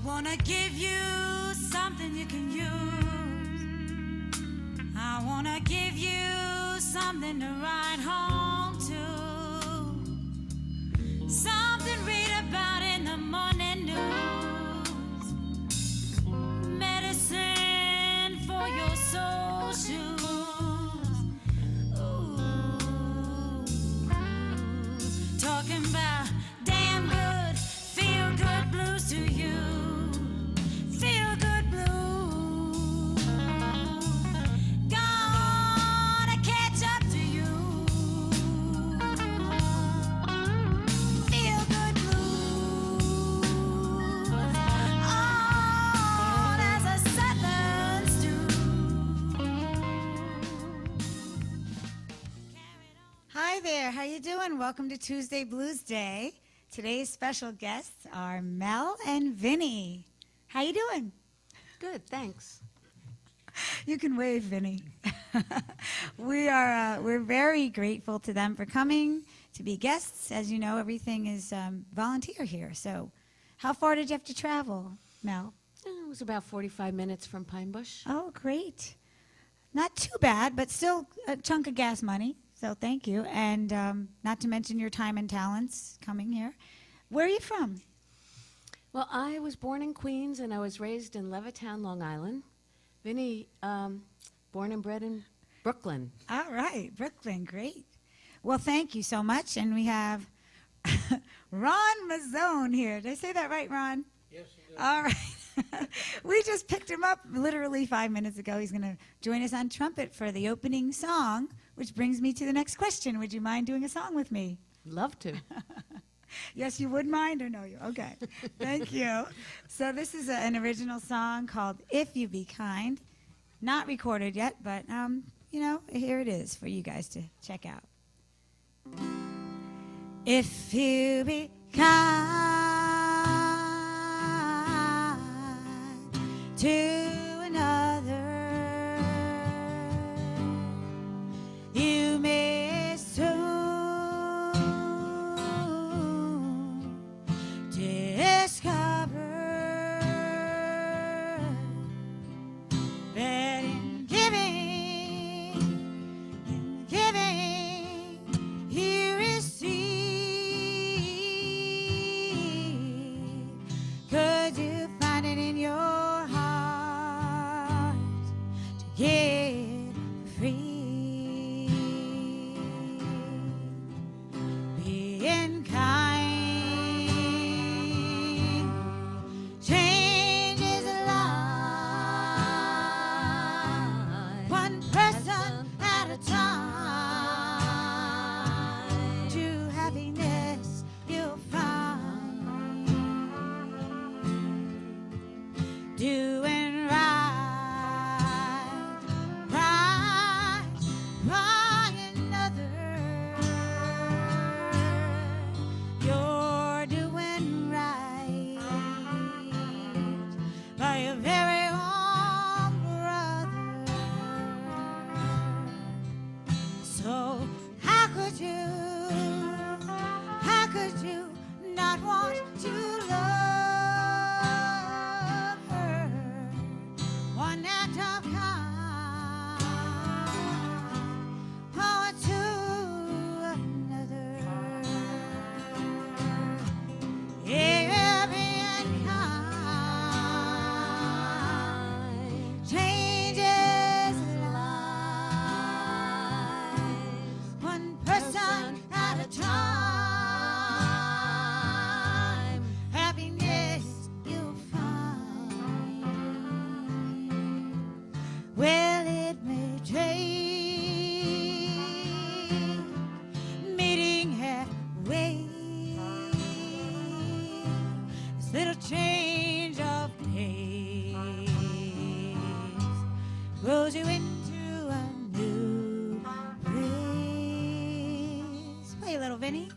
wanna give you something you can use. I wanna give you something to write home to. Something read about in the morning news. Medicine for your soul shoes. Ooh. Talking about damn good, feel good blues to you. Feel good blues. Gonna catch up to you. Feel good blues. On as a southern stew. Hi there, how you doing? Welcome to Tuesday Bluesday. Today's special guests are Mel and Vinnie. How you doing? Good, thanks. You can wave, Vinnie. We're very grateful to them for coming to be guests. As you know, everything is volunteer here. So, how far did you have to travel, Mel? It was about 45 minutes from Pine Bush. Oh, great. Not too bad, but still a chunk of gas money. So thank you. And not to mention your time and talents coming here. Where are you from? Well, I was born in Queens and I was raised in Levittown, Long Island. Vinnie, born and bred in Brooklyn. All right, Brooklyn, great. Well, thank you so much. And we have Ron Mozzone here. Did I say that right, Ron? Yes, you do. All right. We just picked him up literally 5 minutes ago. He's going to join us on trumpet for the opening song, which brings me to the next question. Would you mind doing a song with me? Love to. Yes, you would mind or no? You okay? Thank you. So this is an original song called "If You Be Kind," not recorded yet, but you know, here it is for you guys to check out. If you be kind to another, you may soon discover that in giving, you receive. Could you find it in your heart to give free? Being kind changes a life, one person at a time. True happiness you'll find doing right another. You're doing right by your very own brother. So how could you not want to love her? One act of kind or to another. Yeah, being kind changes lives, one person at a time. Happiness you'll find. Well, it may take meeting halfway. This little change of pace grows you into a new place. Play a little, Vinnie.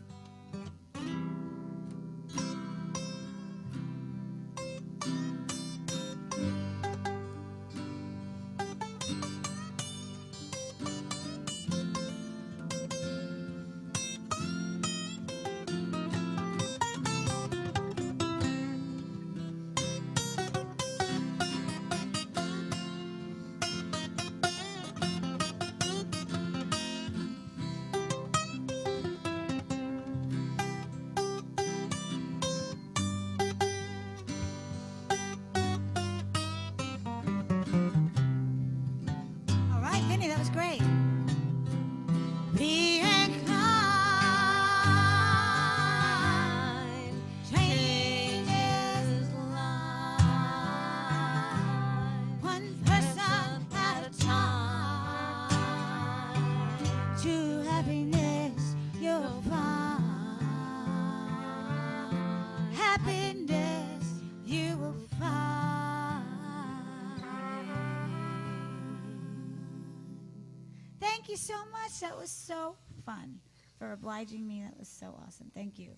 so much. That was so fun for obliging me. That was so awesome. Thank you.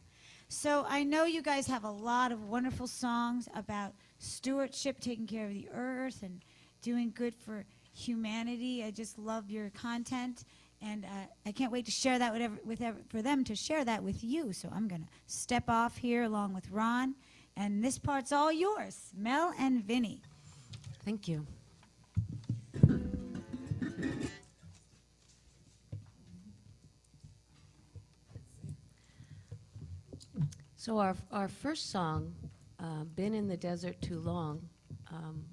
So I know you guys have a lot of wonderful songs about stewardship, taking care of the earth, and doing good for humanity. I just love your content, and I can't wait to share that for them to share that with you. So I'm going to step off here along with Ron, and this part's all yours. Mel and Vinnie. Thank you. So our first song, Been in the Desert Too Long,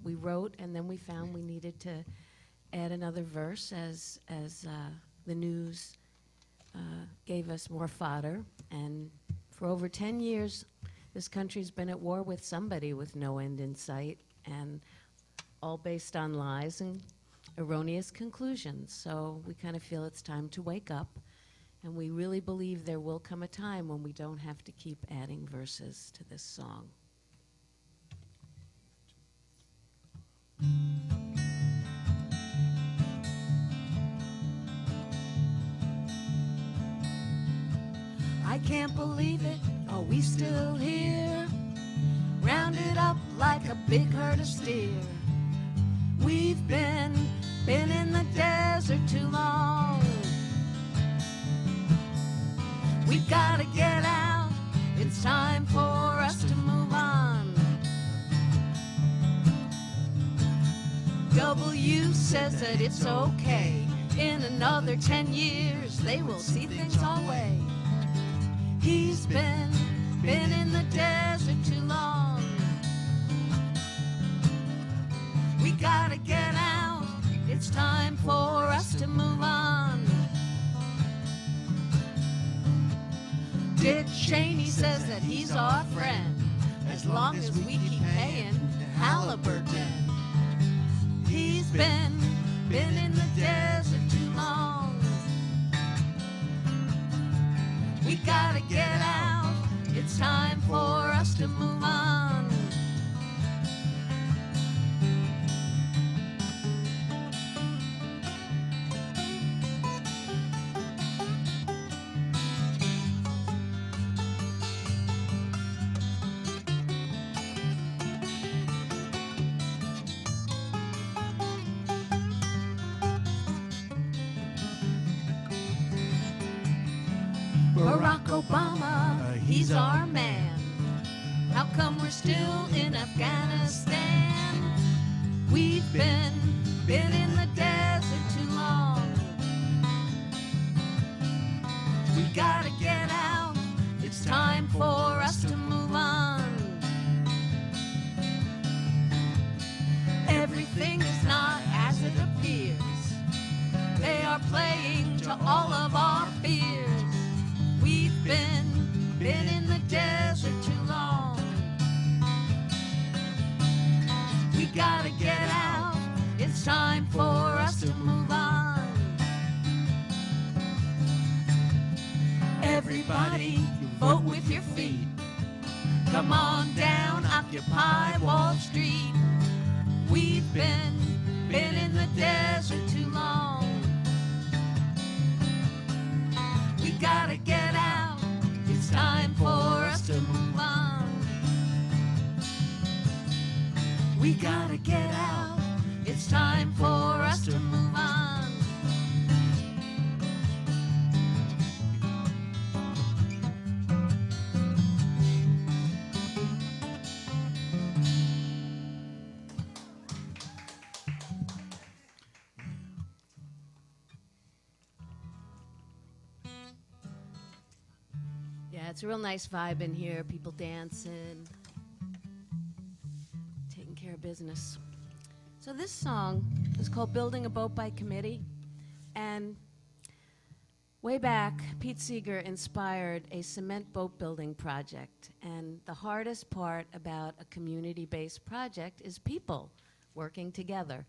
we wrote, and then we found we needed to add another verse as the news gave us more fodder. And for over 10 years, this country's been at war with somebody with no end in sight, and all based on lies and erroneous conclusions. So we kind of feel it's time to wake up. And we really believe there will come a time when we don't have to keep adding verses to this song. I can't believe it, are we still here? Rounded up like a big herd of steer. We've been in the desert too long. We gotta get out, it's time for us to move on. W says that it's okay. In another 10 years, they will see things our way. He's been in the desert too long. We gotta get out, it's time for us to move on. Dick Cheney says that he's our friend, as long as we keep paying Halliburton. He's been in the desert too long. We gotta get out, it's time for us to move on. Barack Obama, he's our man. How come we're still in Afghanistan? We've been in the desert too long. We gotta get out, it's time for us to move on. Everything is not as it appears. They are playing to all of our fears. We've been in the desert too long. We gotta get out, it's time for us to move on. Everybody, vote with your feet. Come on down, occupy Wall Street. We've been in the desert too long. We gotta get out, it's time for us to move on. We gotta get out, it's time for us to move on. Yeah, it's a real nice vibe in here. People dancing, taking care of business. So this song is called Building a Boat by Committee. And way back, Pete Seeger inspired a cement boat building project. And the hardest part about a community-based project is people working together.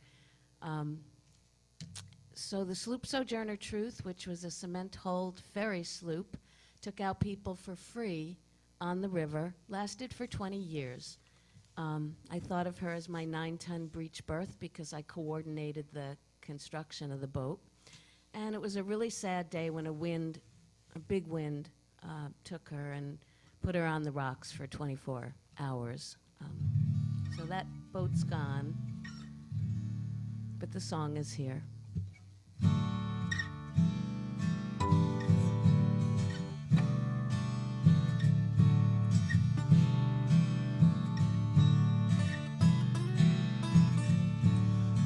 So the sloop Sojourner Truth, which was a cement-hulled ferry sloop, took out people for free on the river, lasted for 20 years. I thought of her as my 9-ton breech berth because I coordinated the construction of the boat. And it was a really sad day when a big wind, took her and put her on the rocks for 24 hours. So that boat's gone, but the song is here.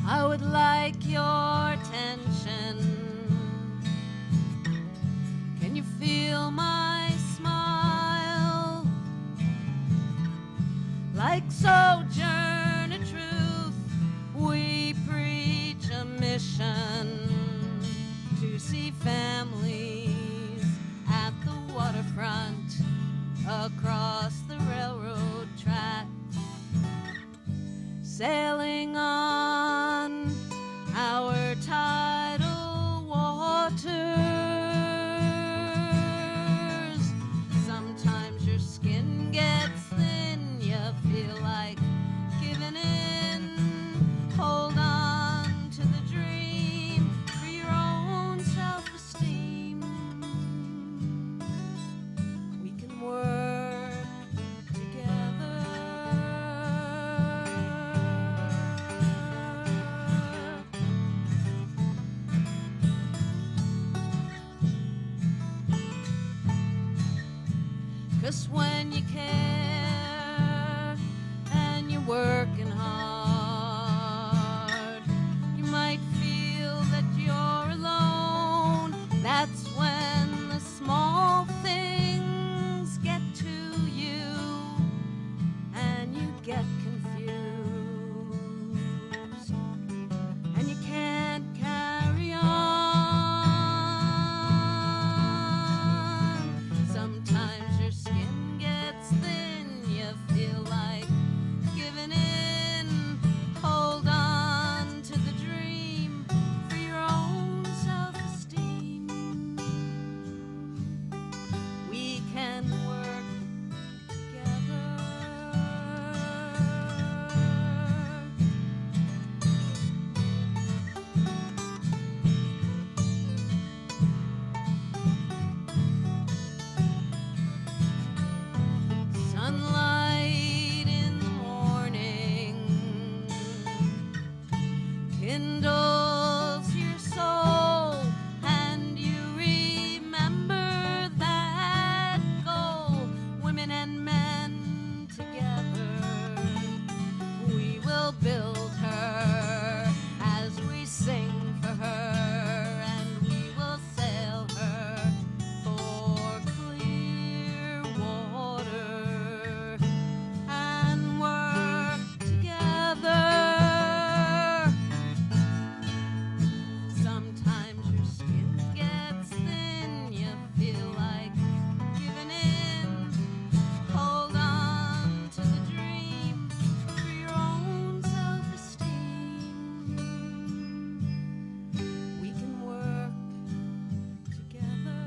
I would like your attention. Can you feel my smile? Like sojourner truth, we preach a mission to see families at the waterfront, across the railroad tracks, sailing on our tidal waters. Sometimes your skin gets thin, you feel like giving in. Hold on to the dream for your own self-esteem. We can work together. 'Cause when you care and you're working hard, you might feel that you're alone. That's when the small things get to you and you get confused and you can't carry on. Sometimes your skin gets thin, you feel like giving in. Hold on to the dream for your own self-esteem. We can work together. Sunlight in the morning kindles your soul, and you remember that goal. Women and men together, we will build her as we sing for her, and we will sail her for clear water and work together. Sometimes your skin gets thin, you feel like giving in. Hold on to the dream for your own self-esteem. We can work together.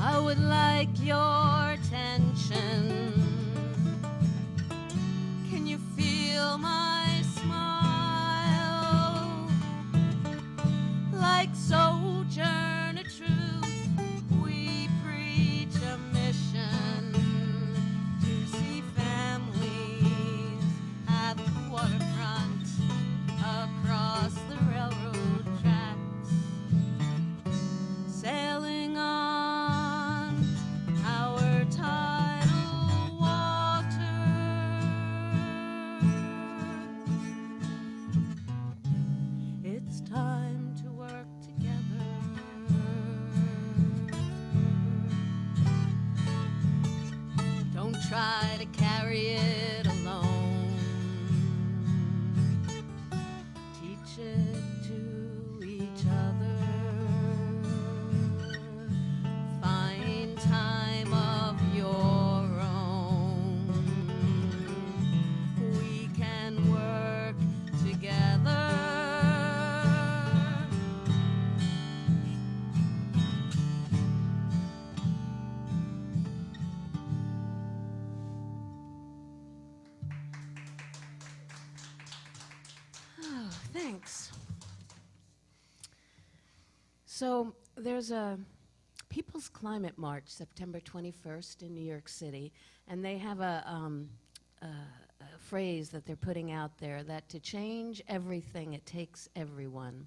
I would like your attention. Can you feel my smile? Like sojourner truth, we preach a mission to see families at the waterfront, across the railroad tracks, sailing on our Oh, thanks. So there's a People's Climate March, September 21st in New York City, and they have a phrase that they're putting out there that to change everything, it takes everyone.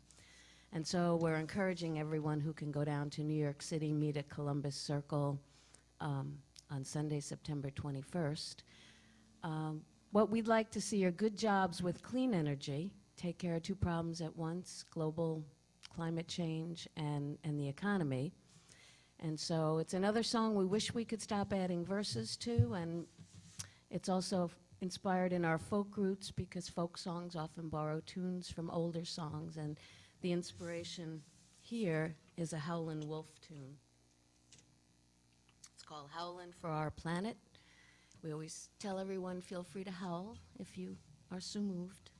And so we're encouraging everyone who can go down to New York City, meet at Columbus Circle on Sunday, September 21st. What we'd like to see are good jobs with clean energy, take care of two problems at once, global climate change and the economy. And so it's another song we wish we could stop adding verses to, and it's also inspired in our folk roots because folk songs often borrow tunes from older songs, and the inspiration here is a Howlin' Wolf tune. It's called Howlin' for Our Planet. We always tell everyone feel free to howl if you are so moved.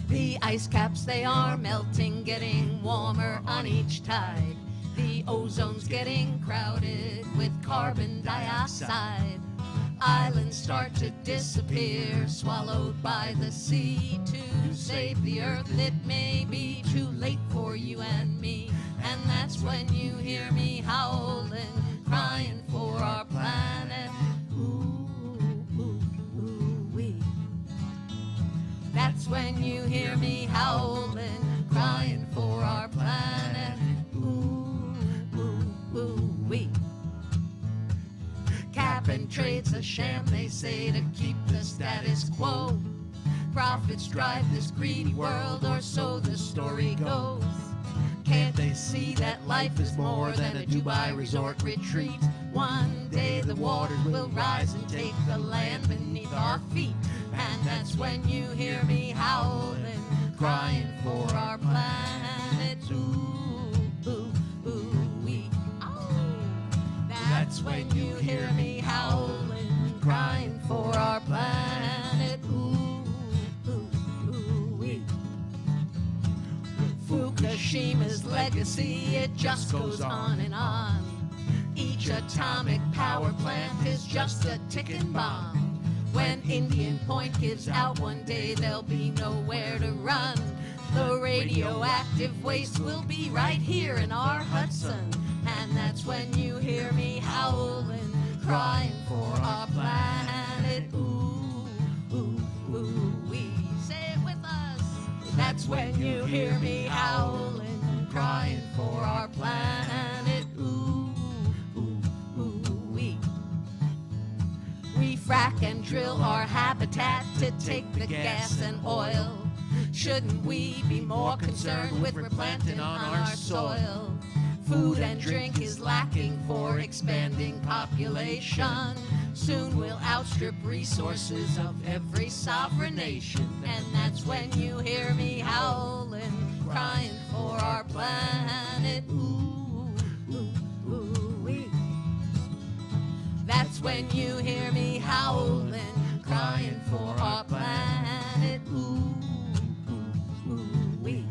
The ice caps, they are melting, getting warmer on each tide. The ozone's getting crowded with carbon dioxide. Islands start to disappear, swallowed by the sea. To save the earth, it may be too late for you and me. And that's when you hear me howling, crying for our planet. Ooh, ooh, ooh, wee. That's when you hear me howling, crying for our planet. Ooh, ooh, ooh, wee. Cap and trade's a sham, they say, to keep the status quo. Profits drive this greedy world, or so the story goes. Can't they see that life is more than a Dubai resort retreat? One day the waters will rise and take the land beneath our feet. And that's when you hear me howling, crying for our planet. Ooh, ooh, ooh, wee. Oh. That's when you hear me howling, crying for our planet. Ooh, ooh, ooh, wee. Fukushima's legacy, it just goes on and on. Each atomic power plant is just a ticking bomb. When Indian Point gives out one day, there'll be nowhere to run. The radioactive waste will be right here in our Hudson. And that's when you hear me howling, crying for our planet. Ooh, ooh, ooh, wee. Say it with us. That's when you hear me howling, crying for our planet. Ooh, ooh, ooh, wee. We frack and drill our habitat to take the gas and oil. Shouldn't we be more concerned with replanting on our soil? Food and drink is lacking for expanding population. Soon we'll outstrip resources of every sovereign nation. And that's when you hear me howling, crying for our planet. Ooh, ooh, ooh, wee. That's when you hear me howling, crying for our planet. Ooh, ooh, ooh, wee.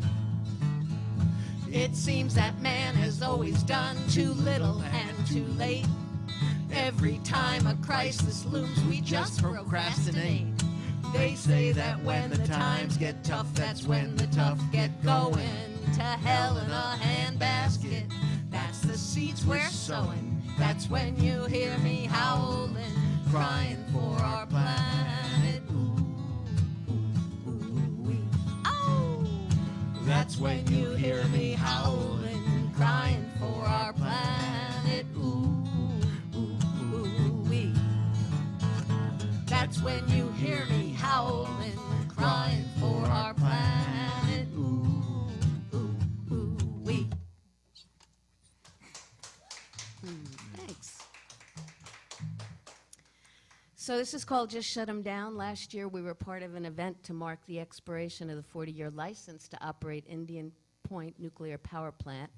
It seems that man has always done too little and too late. Every time a crisis looms, we just procrastinate. They say that when the times get tough, that's when the tough get going. To hell in a handbasket, that's the seeds we're sowing. That's when you hear me howling, crying for our planet. Ooh, ooh, ooh, wee. Oh! That's when you hear me howling, crying for our planet. Ooh, ooh, ooh, wee. That's when you hear me howling, crying for our planet. Ooh, ooh, ooh, wee. Thanks. So this is called Just Shut 'Em Down. Last year we were part of an event to mark the expiration of the 40-year license to operate Indian Point Nuclear Power Plant.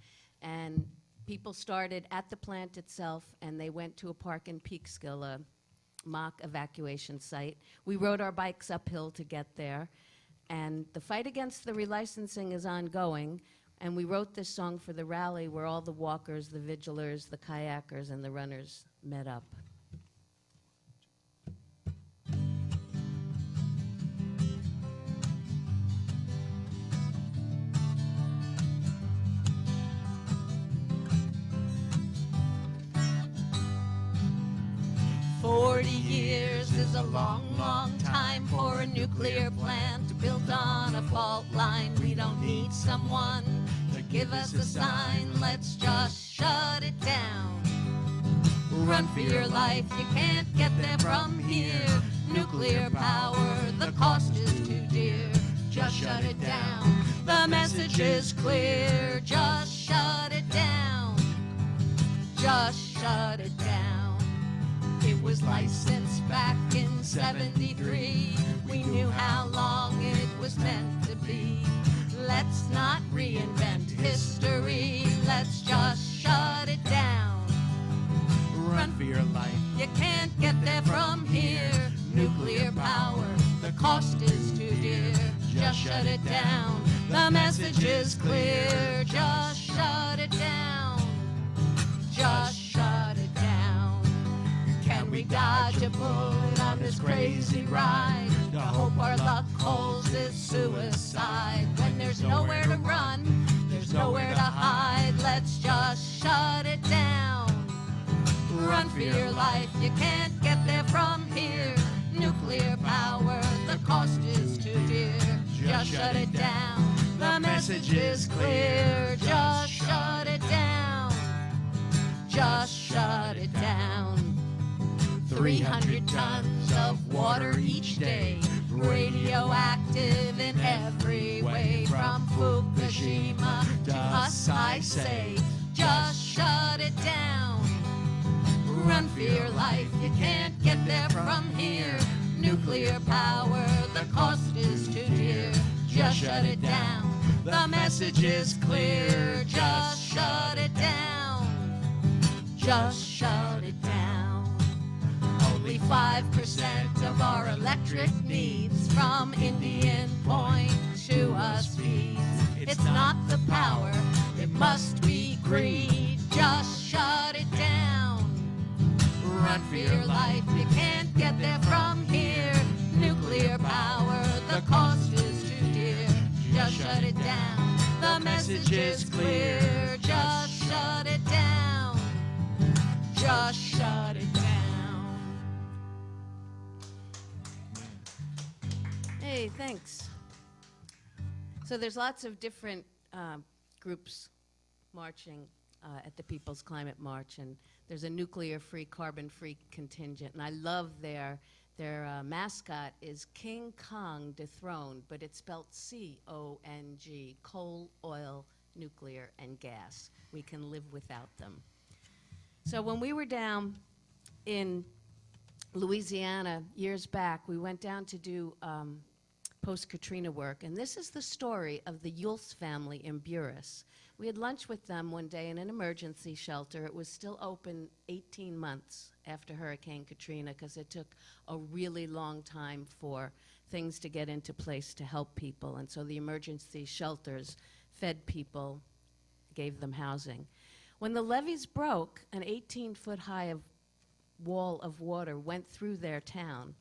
And people started at the plant itself, and they went to a park in Peekskill, a mock evacuation site. We rode our bikes uphill to get there. And the fight against the relicensing is ongoing. And we wrote this song for the rally where all the walkers, the vigilers, the kayakers, and the runners met up. Years is a long, long time for a nuclear plant built on a fault line. We don't need someone to give us a sign. Let's just shut it down. Run for your life, you can't get there from here. Nuclear power, the cost is too dear. Just shut it down. The message is clear. Just shut it down. Just shut it down. It was licensed back in 73. We knew how long it was meant to be. Let's not reinvent history. Let's just shut it down. Run for your life. You can't get there from here. Nuclear power, the cost is too dear. Just shut it down. The message is clear. Just shut it down. Just shut it down. Can we dodge a bullet on this crazy ride? To hope our luck holds this suicide. When there's nowhere to run, there's nowhere to hide. Let's just shut it down. Run for your life, you can't get there from here. Nuclear power, the cost is too dear. Just shut it down. The message is clear. Just shut it down. Just shut it down. 300 tons of water each day, radioactive in every way. From Fukushima to us, I say, just shut it down. Run for your life, you can't get there from here. Nuclear power, the cost is too dear. Just shut it down. The message is clear. Just shut it down. Just shut it down. Only 5% of our electric needs from Indian Point to us feeds. It's not the power, it must be greed. Just shut it down. Run for your life, you can't get there from here. Nuclear power, the cost is too dear. Just shut it down. The message is clear. Just shut it down. Just shut it down. Hey, thanks. So there's lots of different groups marching at the People's Climate March, and there's a nuclear-free, carbon-free contingent, and I love their mascot is King Kong dethroned, but it's spelled C-O-N-G, coal, oil, nuclear, and gas. We can live without them. So when we were down in Louisiana years back, we went down to do post-Katrina work, and this is the story of the Yules family in Buras. We had lunch with them one day in an emergency shelter. It was still open 18 months after Hurricane Katrina because it took a really long time for things to get into place to help people. And so the emergency shelters fed people, gave them housing. When the levees broke, an 18-foot high wall of water went through their town.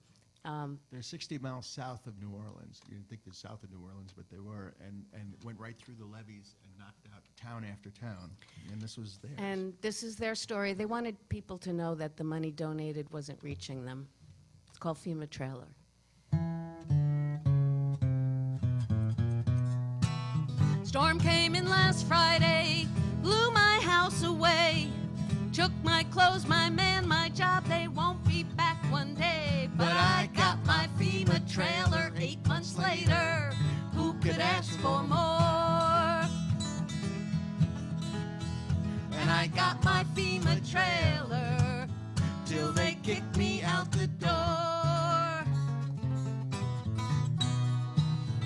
They're 60 miles south of New Orleans. You didn't think they're south of New Orleans, but they were, and went right through the levees and knocked out town after town. And this was theirs. And this is their story. They wanted people to know that the money donated wasn't reaching them. It's called FEMA Trailer. Storm came in last Friday, blew my house away, took my clothes, my man, my job. They won't be back one day. But I got my FEMA trailer 8 months later. Who could ask for more? And I got my FEMA trailer till they kicked me out the door.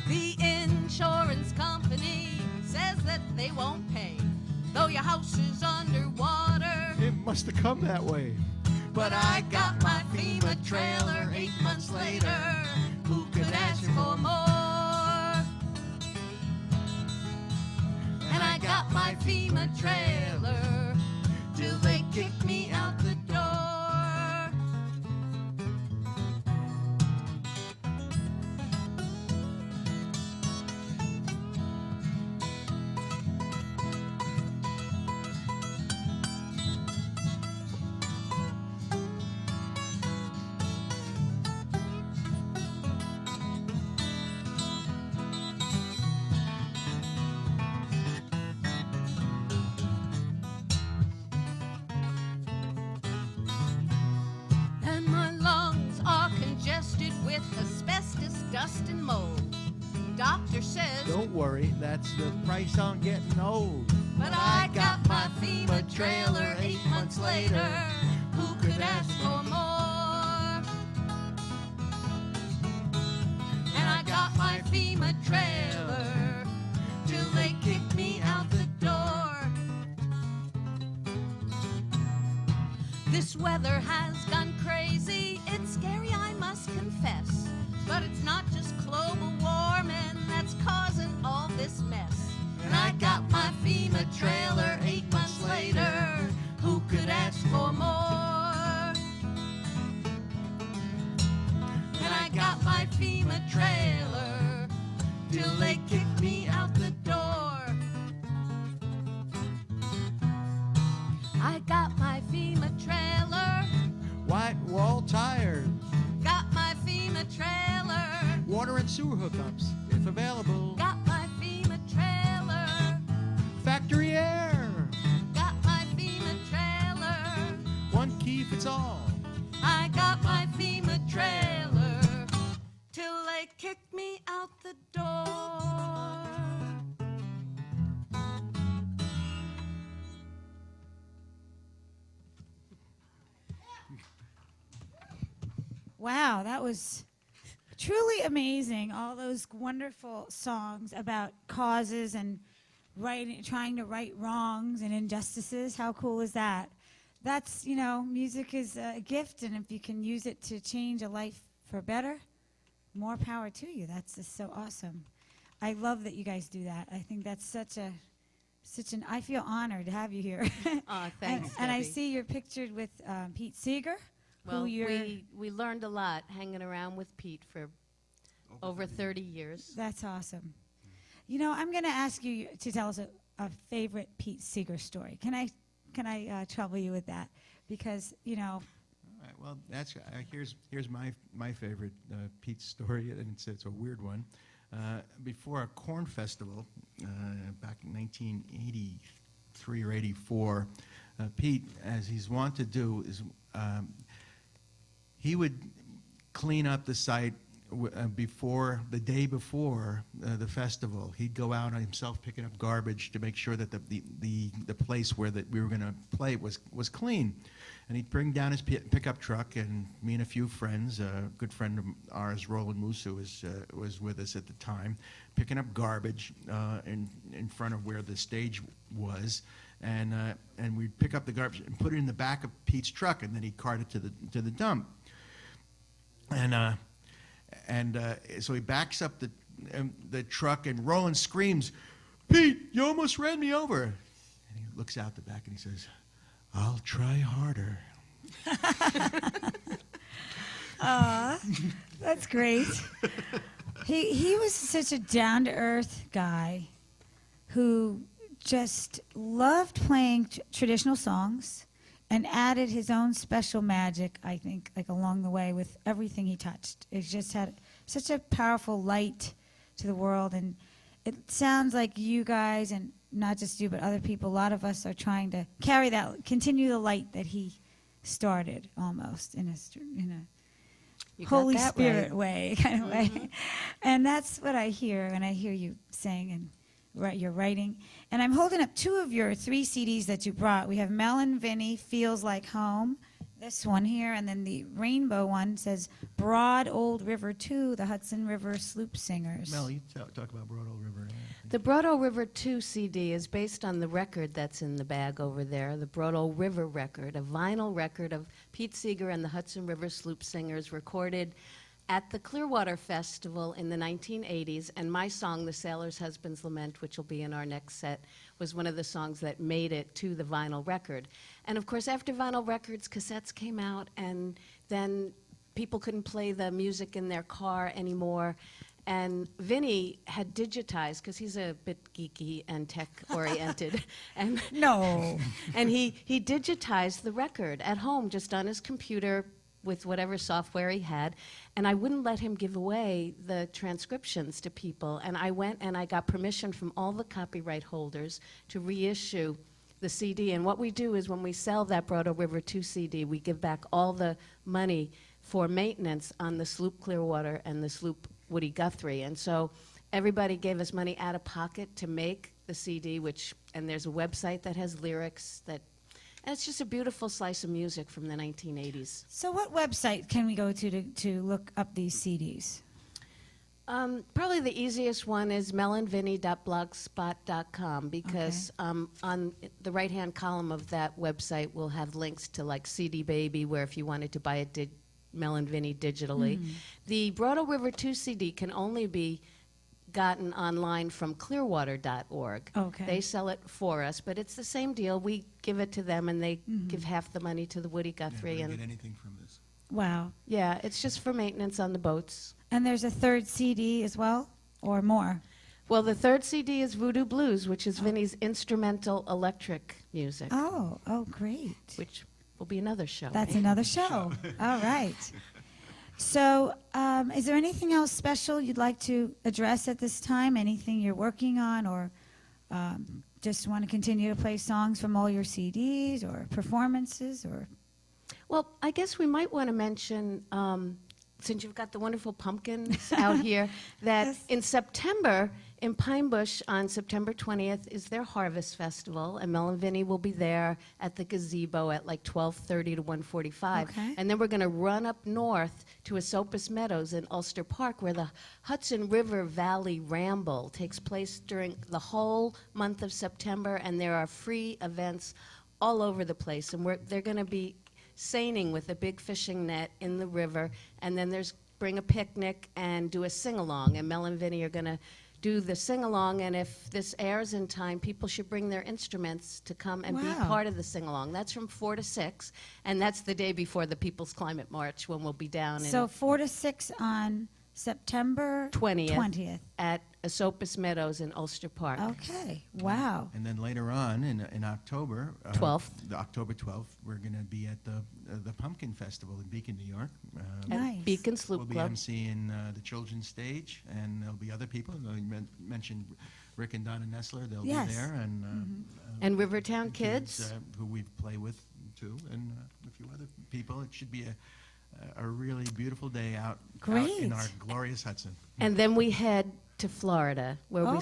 The insurance company says that they won't pay, though your house is underwater. It must have come that way. But I got my FEMA trailer 8 months later. Who could ask for more? And got my FEMA trailer till they kicked me out the door. And my lungs are congested with asbestos, dust, and mold. Doctor says, Don't worry, that's the price on getting old. but I got my FEMA trailer 8 months later. Who could ask for more? And I got my FEMA trailer till they kicked me out the door. This weather has gone crazy. It's scary, I must confess. But it's not just global warming that's causing all this mess. And I got my FEMA trailer 8 months later. Who could ask for more? And I got my FEMA trailer till they kicked me out the door. I got my FEMA trailer, White wall tires, got my FEMA trailer, water and sewer hookups, if available. got my FEMA trailer, Factory air, got my FEMA trailer. one key fits all. I got my FEMA trailer till they kicked me out the door. Wow, that was truly amazing. All those wonderful songs about causes and trying to right wrongs and injustices. How cool is that? That's, music is a gift, and if you can use it to change a life for better, more power to you. That's just so awesome. I love that you guys do that. I think that's such an, I feel honored to have you here. Aw, thanks, and I Debbie. see you're pictured with Pete Seeger. Well, who you're, we learned a lot hanging around with Pete for over 30 years. That's awesome. I'm going to ask you to tell us a favorite Pete Seeger story. Can I trouble you with that? Because All right, well, that's here's my favorite Pete story, and it's a weird one. Before a corn festival back in 1983 or 84, Pete, as he's wont to do, is he would clean up the site before the day before the festival. He'd go out on himself picking up garbage to make sure that the place where we were going to play was clean. And he'd bring down his pickup truck, and me and a few friends, a good friend of ours, Roland Musu, was with us at the time, picking up garbage in front of where the stage was. And we'd pick up the garbage and put it in the back of Pete's truck, and then he'd cart it to the dump. And so he backs up the truck, and Roland screams, "Pete, you almost ran me over!" And he looks out the back and he says, "I'll try harder." that's great. He was such a down-to-earth guy who just loved playing traditional songs and added his own special magic, I think, like along the way with everything he touched. It just had such a powerful light to the world, and it sounds like you guys, and not just you, but other people, a lot of us are trying to continue the light that he started almost in a You got Holy that Spirit right. way, kind of way. And that's what I hear when I hear you saying and your writing. And I'm holding up 2 of your 3 CDs that you brought. We have Mel and Vinnie, Feels Like Home, this one here, and then the rainbow one says Broad Old River 2, the Hudson River Sloop Singers. Mel, you talk about Broad Old River. The Broad Old River 2 CD is based on the record that's in the bag over there, the Broad Old River record, a vinyl record of Pete Seeger and the Hudson River Sloop Singers recorded at the Clearwater Festival in the 1980s, and my song, The Sailor's Husband's Lament, which will be in our next set, was one of the songs that made it to the vinyl record. And of course, after vinyl records, cassettes came out, and then people couldn't play the music in their car anymore. And Vinnie had digitized, because he's a bit geeky and tech-oriented, and No. and he digitized the record at home, just on his computer with whatever software he had. And I wouldn't let him give away the transcriptions to people. And I went and I got permission from all the copyright holders to reissue the CD. And what we do is when we sell that Broado River 2 CD, we give back all the money for maintenance on the sloop Clearwater and the sloop Woody Guthrie. And so everybody gave us money out of pocket to make the CD, and there's a website that has lyrics and it's just a beautiful slice of music from the 1980s. So what website can we go to look up these CDs? Probably the easiest one is melandvinnie.blogspot.com, because on the right-hand column of that website we'll have links to like CD Baby, where if you wanted to buy it, Mel and Vinnie digitally. The Broado River 2 CD can only be gotten online from clearwater.org. Okay. They sell it for us, but it's the same deal. We give it to them, and they give half the money to the Woody Guthrie. Never And get anything from this. Wow. yeah, it's just for maintenance on the boats. And there's a third CD as well, or more? Well, the third CD is Voodoo Blues, which is Vinnie's instrumental electric music, Oh, great. which will be another show. That's another show. All right. So, is there anything else special you'd like to address at this time? Anything you're working on, or just want to continue to play songs from all your CDs or performances, or? Well, I guess we might want to mention, since you've got the wonderful pumpkins out here, that Yes. in September, in Pine Bush on September 20th is their Harvest Festival, and Mel and Vinnie will be there at the gazebo at like 12:30 to 1:45. Okay. And then we're going to run up north to Esopus Meadows in Ulster Park, where the Hudson River Valley Ramble takes place during the whole month of September, and there are free events all over the place. And they're going to be seining with a big fishing net in the river, and then bring a picnic and do a sing-along. And Mel and Vinnie are going to do the sing-along, and if this airs in time, people should bring their instruments to come and be Wow. part of the sing-along. That's from 4 to 6, and that's the day before the People's Climate March, when we'll be down So in 4 to 6 on September 20th at Esopus Meadows in Ulster Park. Okay. Wow. And then later on in October, 12th. October 12th, we're going to be at the Pumpkin Festival in Beacon, New York. At Nice. Beacon Sloop We'll be Club. emceeing the children's stage, and there'll be other people. You mentioned Rick and Donna Nestler. They'll Yes. be there, and And Rivertown Kids. who we play with too, and a few other people. It should be a really beautiful day out Great. in our glorious Hudson. And then we head to Florida, where Oh.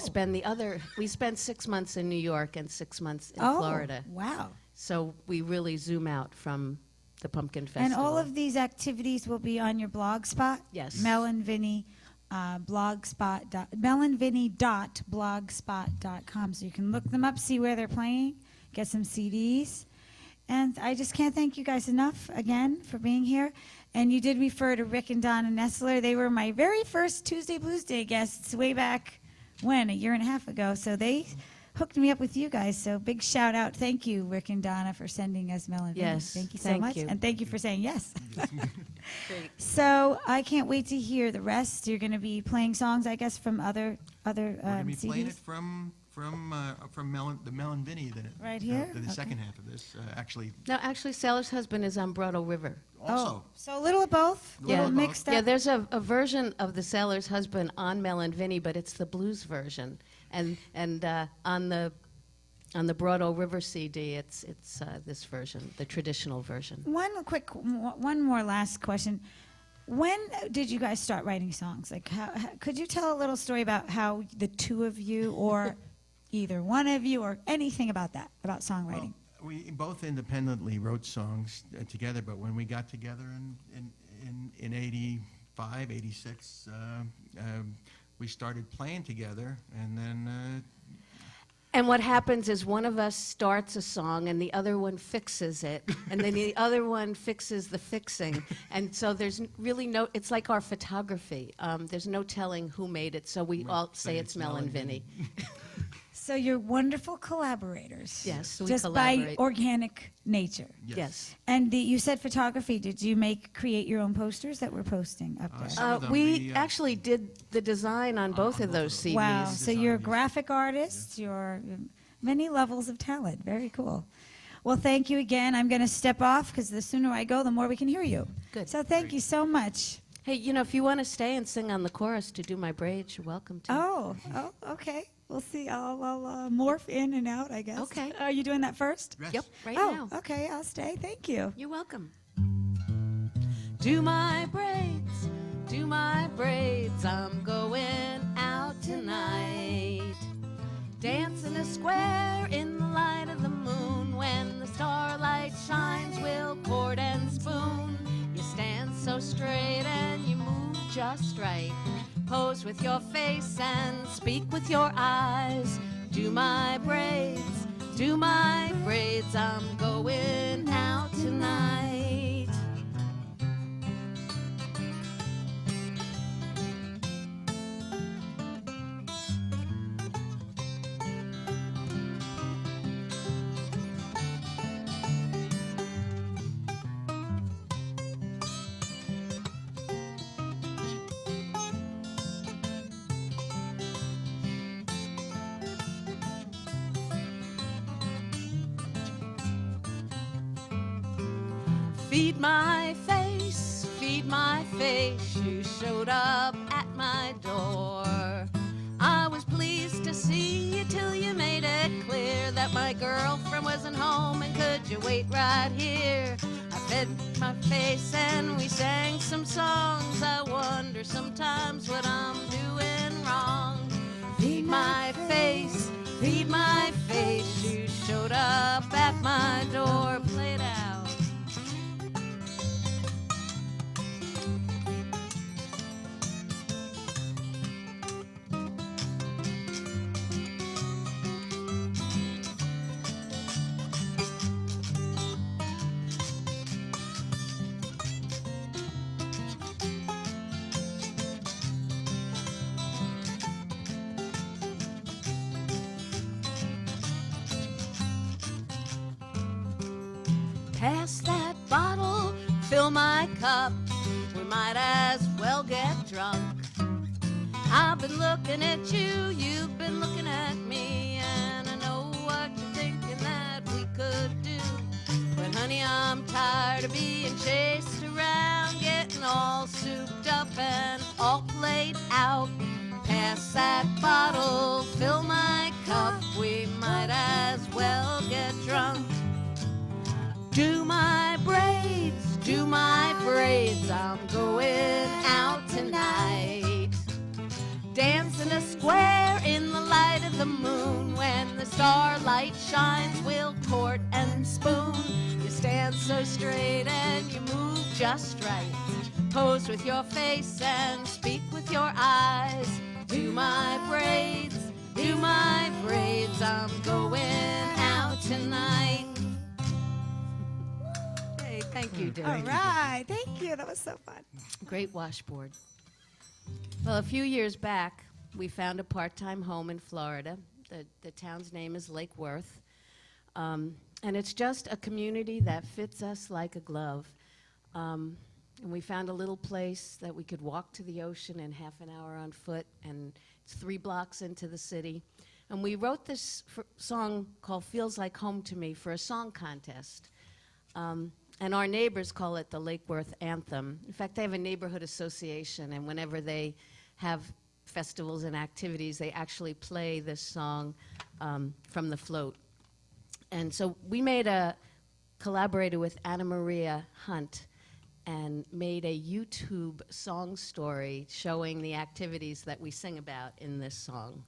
we spend 6 months in New York and 6 months in Oh, Florida. wow. So we really zoom out from the Pumpkin Festival. And all of these activities will be on your blog spot? Yes. Mel and Vinnie melandvinnie.blogspot.com. So you can look them up, see where they're playing, get some CDs. And I just can't thank you guys enough again for being here. And you did refer to Rick and Donna Nestler. They were my very first Tuesday Bluesday guests way back when, a year and a half ago. So they hooked me up with you guys. So big shout out. Thank you, Rick and Donna, for sending us Mel and Vinnie. Yes, Thank you so thank much. you. And thank you for saying yes. Great. So I can't wait to hear the rest. You're going to be playing songs, I guess, from other We're going to be playing it CDs. from the Mel and Vinnie. Right here? The Okay. second half of this, actually. No, actually, Sailor's Husband is on Broado River. Also, So a little of both, a Yeah. little mixed up. Yeah, there's a version of the Sailor's Husband on Mel and Vinnie, but it's the blues version. And on the Broado River CD, it's this version, the traditional version. One more last question. When did you guys start writing songs? Like, how could you tell a little story about how the two of you, or either one of you, or anything about that, about songwriting? well, we both independently wrote songs together, but when we got together in 85, 86, we started playing together, and then And what happens is one of us starts a song and the other one fixes it, and then the other one fixes the fixing. And so there's really no, it's like our photography. There's no telling who made it, so we all say it's Mel and Vinnie. So you're wonderful collaborators. Yes, we just collaborate. by organic nature. Yes. And you said photography. Did you create your own posters that we're posting up there? Some of them, We actually did the design on both of those CDs. Wow. So you're a Design, yes. graphic artist. You're many levels of talent. Very cool. Well, thank you again. I'm going to step off because the sooner I go, the more we can hear you. Good. So thank you so much. Hey, you know, if you want to stay and sing on the chorus to do my braids, you're welcome to. Oh, okay. We'll see. I'll morph in and out, I guess. Okay. Are you doing that first? Yes. Yep, right Oh, now. okay. I'll stay. Thank you. You're welcome. Do my braids, I'm going out tonight. Dance in a square in the light of the moon. When the starlight shines, we'll cord and spoon. You stand so straight and you move just right. Pose with your face and speak with your eyes. Do my braids, I'm going out tonight. Feed my face, you showed up at my door. I was pleased to see you till you made it clear that my girlfriend wasn't home, and could you wait right here? I fed my face and we sang some songs. I wonder sometimes what I'm doing wrong. Feed my face, you showed up at my door. Play it out. Pass that bottle, fill my cup. We might as well get drunk. I've been looking at you, you've been looking at me, and I know what you're thinking that we could do. But honey, I'm tired of being chased around, getting all souped up and all played out. Pass that bottle, fill my cup. We might as well get drunk. Do my braids, I'm going out tonight. Dance in a square in the light of the moon. When the starlight shines, we'll court and spoon. You stand so straight and you move just right. Pose with your face and speak with your eyes. Do my braids, I'm going out tonight. Hey, thank you, Derek. All right. Thank you. That was so fun. Great washboard. Well, a few years back, we found a part-time home in Florida. The town's name is Lake Worth. And it's just a community that fits us like a glove. And we found a little place that we could walk to the ocean in half an hour on foot, and it's 3 blocks into the city. And we wrote this song called Feels Like Home to Me for a song contest. And our neighbors call it the Lake Worth Anthem. In fact, they have a neighborhood association, and whenever they have festivals and activities, they actually play this song from the float. And so we collaborated with Anna Maria Hunt and made a YouTube song story showing the activities that we sing about in this song.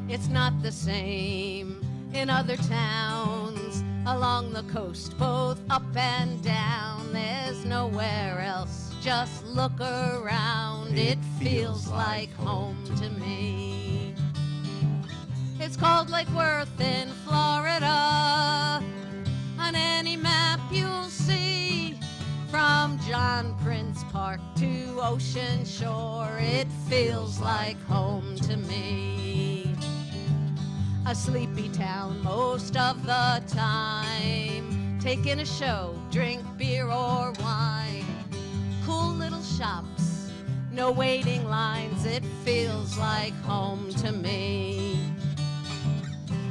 It's not the same in other towns. A along the coast, both up and down. There's nowhere else, just look around. It feels like home to me. It's called Lake Worth in Florida. On any map you'll see, from John Prince Park to Ocean Shore, it feels like home to me. A sleepy town most of the time, taking a show, drink beer or wine. Cool little shops, no waiting lines, it feels like home to me.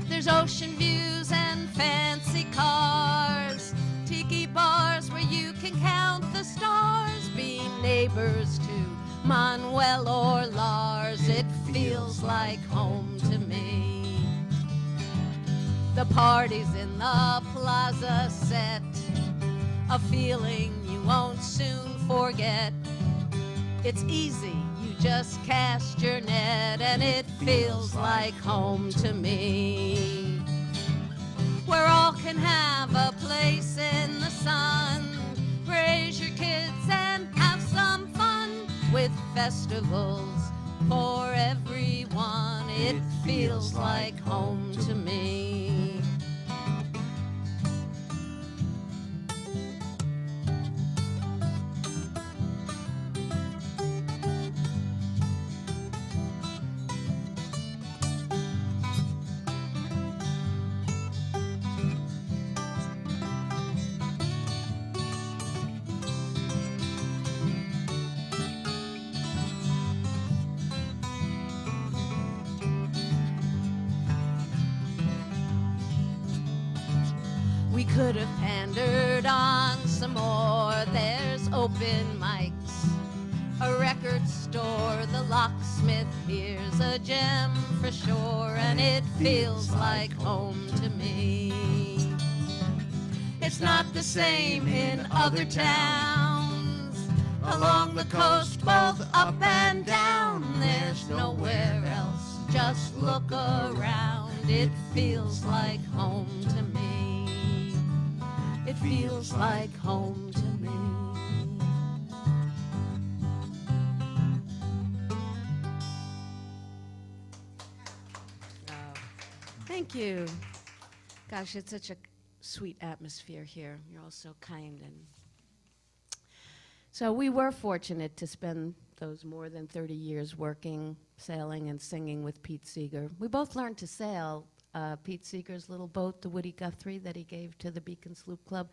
There's ocean views and fancy cars, tiki bars where you can count the stars, be neighbors to Manuel or Lars, it feels like home to me. The parties in the plaza set, a feeling you won't soon forget. It's easy, you just cast your net and it feels like home to me. Where all can have a place in the sun, raise your kids and have some fun, with festivals for everyone, it feels like home to me. We could have pandered on some more. There's open mics, a record store, the locksmith here's a gem for sure, and it feels like home to me. It's not the same in other towns along the coast, both up and down. There's nowhere else, just look around. It feels like home to me. It feels like home to me. Thank you. Gosh, it's such a sweet atmosphere here. You're all so kind. And so we were fortunate to spend those more than 30 years working, sailing, and singing with Pete Seeger. We both learned to sail. Pete Seeger's little boat, the Woody Guthrie that he gave to the Beacon Sloop Club,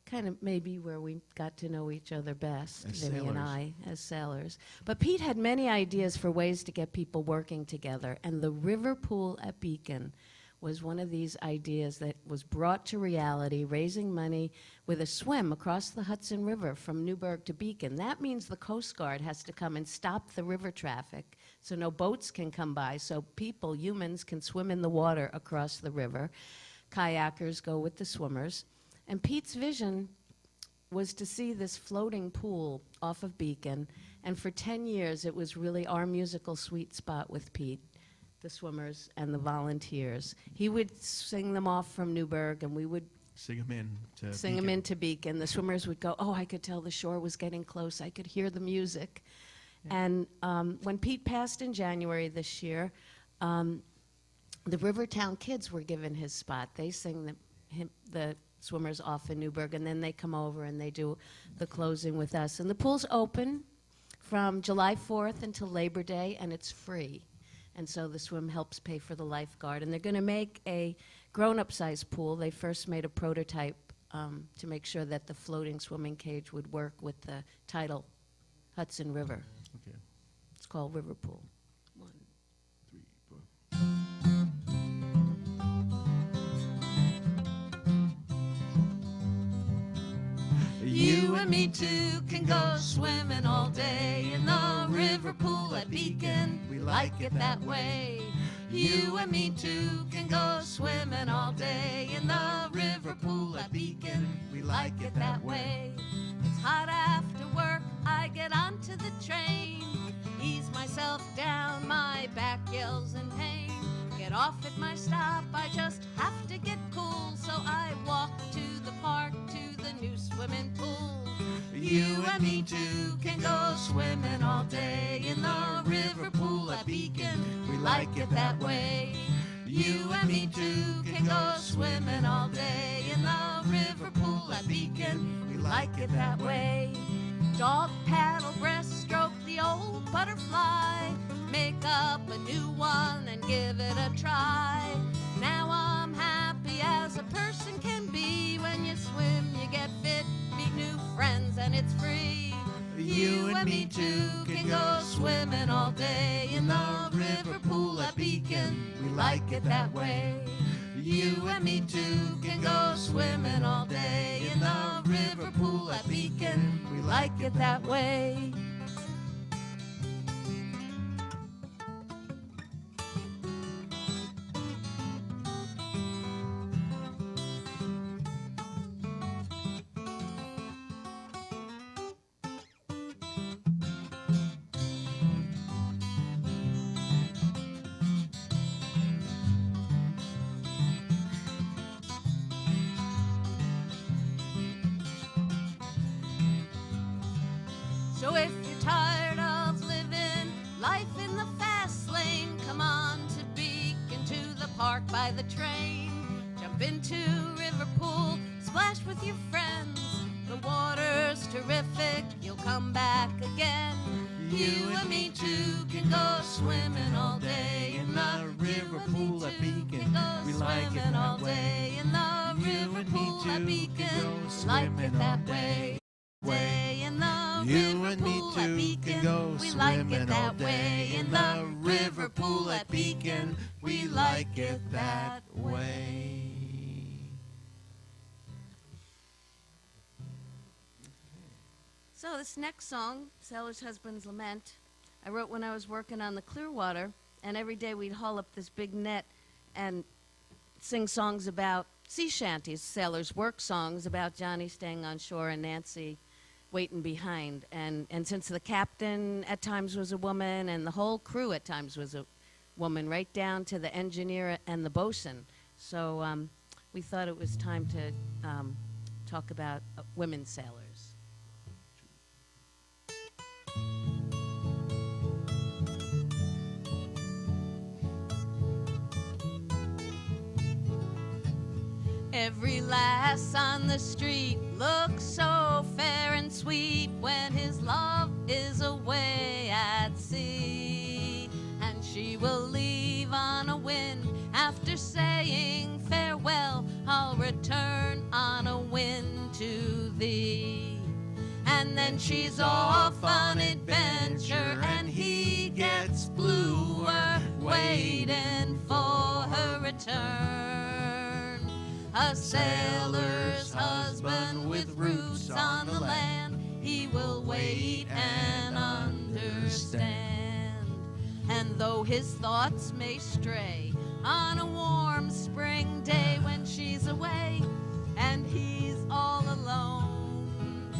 kind of maybe where we got to know each other best, As Vinnie and sailors. I, as sailors. But Pete had many ideas for ways to get people working together, and the river pool at Beacon was one of these ideas that was brought to reality, raising money with a swim across the Hudson River from Newburgh to Beacon. That means the Coast Guard has to come and stop the river traffic so no boats can come by, so people, humans, can swim in the water across the river. Kayakers go with the swimmers. And Pete's vision was to see this floating pool off of Beacon, and for 10 years it was really our musical sweet spot with Pete, the swimmers and the volunteers. He would sing them off from Newburgh, and we would Sing them in to sing them Beacon. into Beacon. The swimmers would go, oh, I could tell the shore was getting close. I could hear the music. And when Pete passed in January this year, the Rivertown kids were given his spot. They sing the swimmers off in Newburgh, and then they come over and they do the closing with us. And the pool's open from July 4th until Labor Day, and it's free. And so the swim helps pay for the lifeguard. And they're going to make a grown-up size pool. They first made a prototype to make sure that the floating swimming cage would work with the tidal Hudson River. Okay. It's called River Pool. 1, 3, 4. You and me too can go swimming all day in the river pool at Beacon. We like it that way. You and me too can go swimming all day in the river pool at Beacon. We like it that way. It's hot after work, I get onto the train, ease myself down, my back yells in pain. Get get off at my stop, I just have to get cool. So I walk to the park, to the new swimming pool. You and me too can go swimming all day in the river pool at Beacon. We like it that way. You and me too can go swimming all day in the river pool at Beacon. We like it that way. Dog paddle, breaststroke the old butterfly. Make up a new one and give it a try. Now I'm happy as a person can be. When you swim, you get fit, meet new friends, and it's free. You and me too can go swimming all day in the river pool at Beacon. We like it that way. You and me too can go swimming all day in the river pool at Beacon. We like it that way. So if you're tired of living life in the fast lane, come on to Beacon, to the park by the train. Jump into Riverpool, splash with your friends. The water's terrific, you'll come back again. You and me too can go swimming all day in the river pool at Beacon. We like it all day in the river pool at Beacon. We like it that way. Day in the You and river me pool at too Beacon. can go We like it swimming all that day way in the river pool at Beacon. We like it that way. So this next song, Sailor's Husband's Lament, I wrote when I was working on the Clearwater, and every day we'd haul up this big net and sing songs about sea shanties, sailors' work songs about Johnny staying on shore and Nancy waiting behind. And since the captain at times was a woman and the whole crew at times was a woman, right down to the engineer and the bosun. So we thought it was time to talk about women sailors. Every lass on the street looks so fair and sweet when his love is away at sea. And she will leave on a wind after saying farewell. I'll return on a wind to thee. And then she's off on adventure and he gets bluer waiting for her return. A sailor's husband with roots on the land, he will wait and understand. And though his thoughts may stray on a warm spring day when she's away and he's all alone,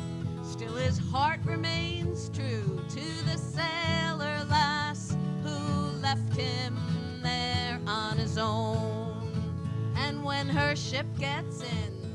still his heart remains true to the sailor lass who left him there on his own. And when her ship gets in,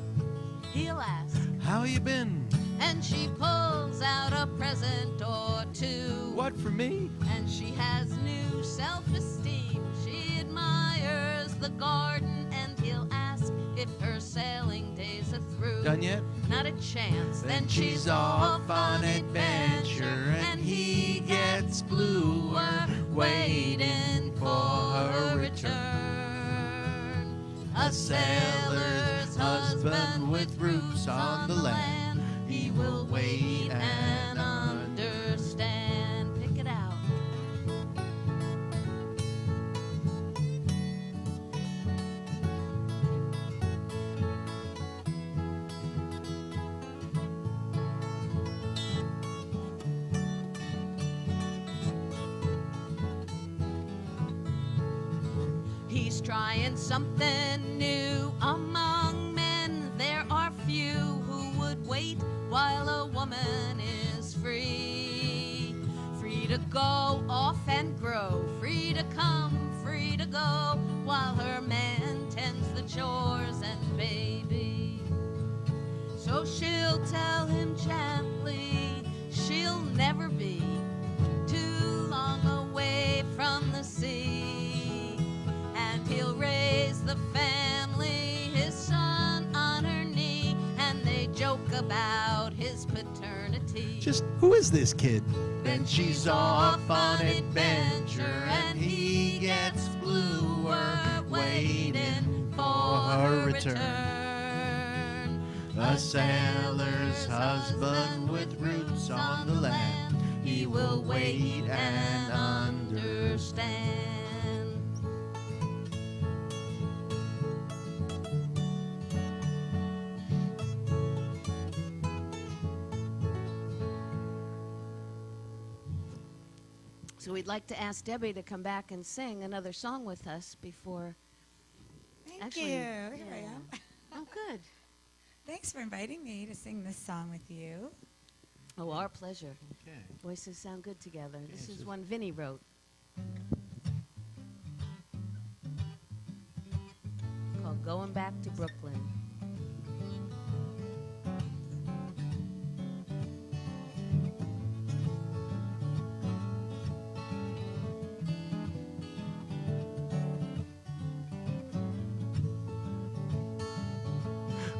he'll ask, How you been? and she pulls out a present or two. What, for me? And she has new self-esteem. She admires the garden, and he'll ask if her sailing days are through. Done yet? Not a chance. Then she's off on adventure and he gets bluer waiting for her return. A sailor's husband with roots on the land, he will wait and understand. Pick it out. He's trying something new among men. There are few who would wait while a woman is free. Free to go off and grow, free to come, free to go while her man tends the chores and baby. So she'll tell him gently she'll never be too long away from the sea, and he'll raise the family, his son on her knee, and they joke about his paternity. Just who is this kid? Then she's off on adventure, and he gets bluer, waiting for her return. A sailor's husband with roots on the land, He will wait and understand. So we'd like to ask Debbie to come back and sing another song with us before. Thank Actually, you. Here I yeah. am. Oh, good. Thanks for inviting me to sing this song with you. Oh, our pleasure. Okay. Voices sound good together. This is so- one Vinnie wrote. Called Going Back to Brooklyn.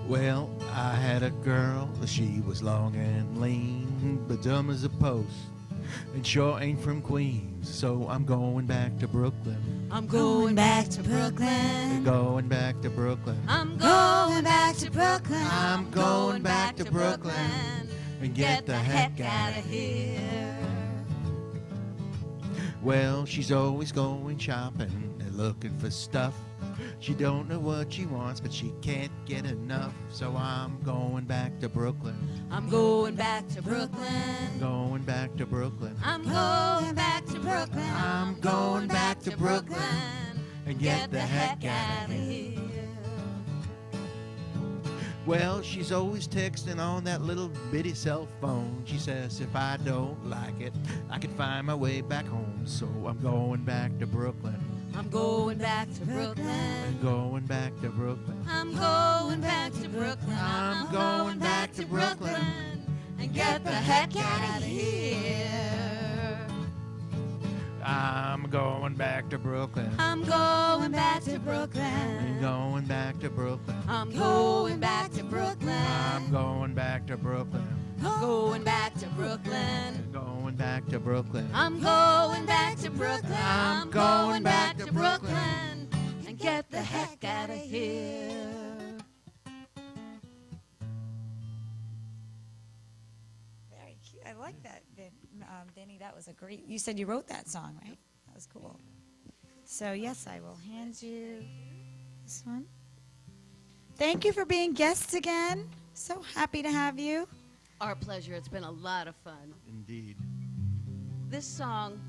Well, I had a girl, she was long and lean, but dumb as a post, and sure ain't from Queens, so I'm going back to Brooklyn. I'm Going back to Brooklyn. Going back to Brooklyn. I'm Going back to Brooklyn. I'm going back to Brooklyn and get the heck out of here. Well, she's always going shopping and looking for stuff. She don't know what she wants, but she can't get enough. So I'm going back to Brooklyn. I'm going back to Brooklyn. Going back to Brooklyn. I'm going back to Brooklyn. I'm going back to Brooklyn and Get the heck out of here. Well, she's always texting on that little bitty cell phone. She says if I don't like it, I can find my way back home. So I'm going back to Brooklyn. I'm going back to Brooklyn. And going back to Brooklyn. I'm going back to Brooklyn. I'm going back to Brooklyn and get the heck out of here. I'm going back to Brooklyn. I'm going back to And Brooklyn. going back to Brooklyn. I'm going back to Brooklyn. I'm going back to Brooklyn. I'm going back to Brooklyn. Going back to Brooklyn. I'm going back to Brooklyn. I'm going back to Brooklyn and get the heck out of here. Very cute. I like that, Vinny. That was a great. You said you wrote that song, right? That was cool. So yes, I will hand you this one. Thank you for being guests again. So happy to have you. Our pleasure. It's been a lot of fun. Indeed. This song,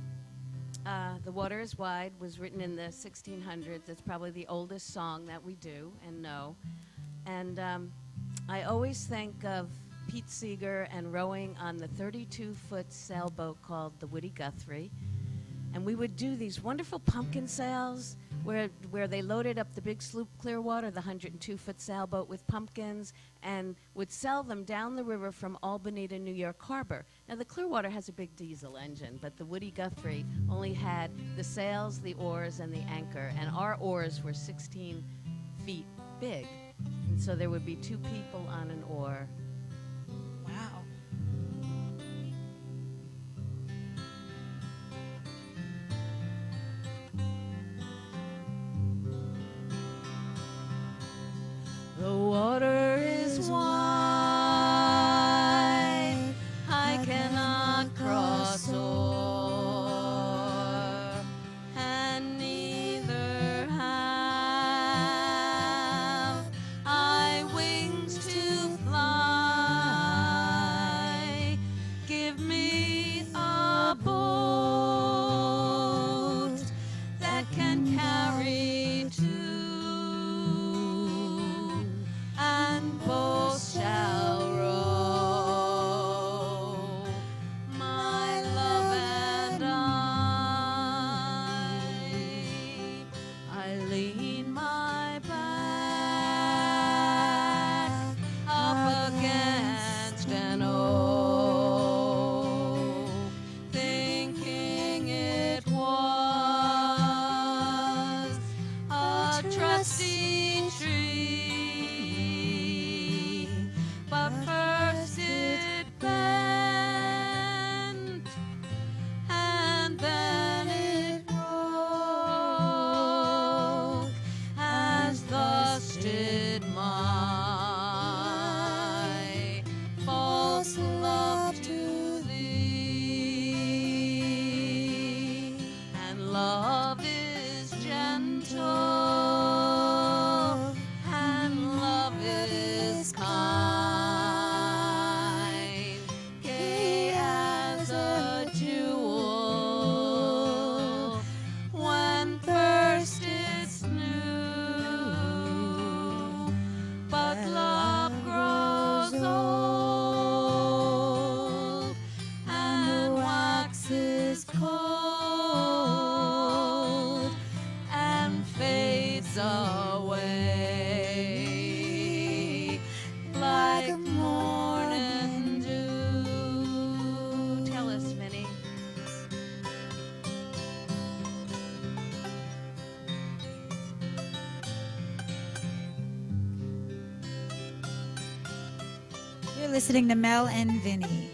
The Water is Wide, was written in the 1600s. It's probably the oldest song that we do and know. And I always think of Pete Seeger and rowing on the 32-foot sailboat called the Woody Guthrie. And we would do these wonderful pumpkin sails where they loaded up the big sloop Clearwater, the 102-foot sailboat with pumpkins, and would sell them down the river from Albany to New York Harbor. Now, the Clearwater has a big diesel engine, but the Woody Guthrie only had the sails, the oars, and the anchor. And our oars were 16 feet big. And so there would be two people on an oar. Wow. The water is wide, I cannot cross o'er, and neither have I wings to fly. cold and fades away like morning dew. Tell us, Vinnie. You're listening to Mel and Vinnie.